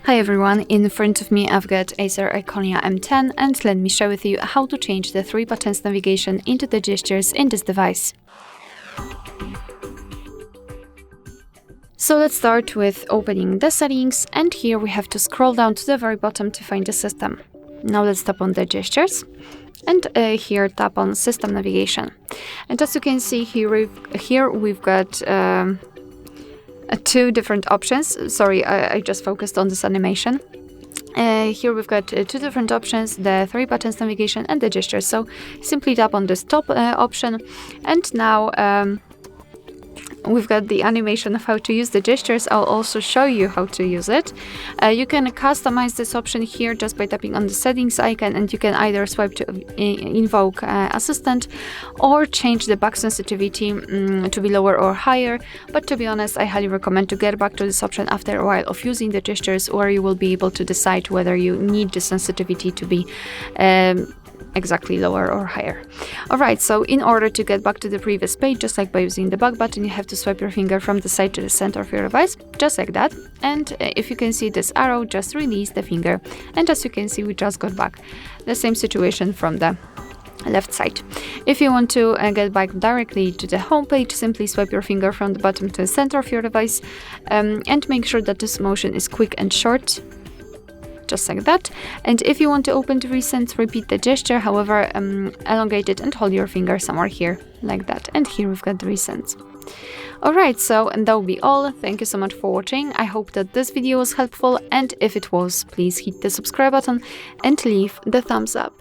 Hi everyone, in front of me I've got Acer Iconia M10 and let me share with you how to change the 3 buttons navigation into the gestures in this device. So let's start with opening the settings, and here we have to scroll down to the very bottom to find the system. Now let's tap on the gestures and here tap on system navigation. And as you can see here we've got two different options. Sorry, I just focused on this animation. Here we've got 2 different options, the 3 buttons navigation and the gestures. So simply tap on this top option, and now we've got the animation of how to use the gestures. I'll also show you how to use it. You can customize this option here just by tapping on the settings icon, and you can either swipe to invoke assistant or change the back sensitivity to be lower or higher. But to be honest, I highly recommend to get back to this option after a while of using the gestures, where you will be able to decide whether you need the sensitivity to be exactly lower or higher. Alright, so in order to get back to the previous page, just like by using the back button, you have to swipe your finger from the side to the center of your device, just like that. And if you can see this arrow, just release the finger. And as you can see, we just got back. The same situation from the left side. If you want to get back directly to the home page, simply swipe your finger from the bottom to the center of your device, and make sure that this motion is quick and short. Just like that. And if you want to open the recents, repeat the gesture, however, elongate it and hold your finger somewhere here, like that. And here we've got the recents. Alright, so and that will be all. Thank you so much for watching. I hope that this video was helpful, and if it was, please hit the subscribe button and leave the thumbs up.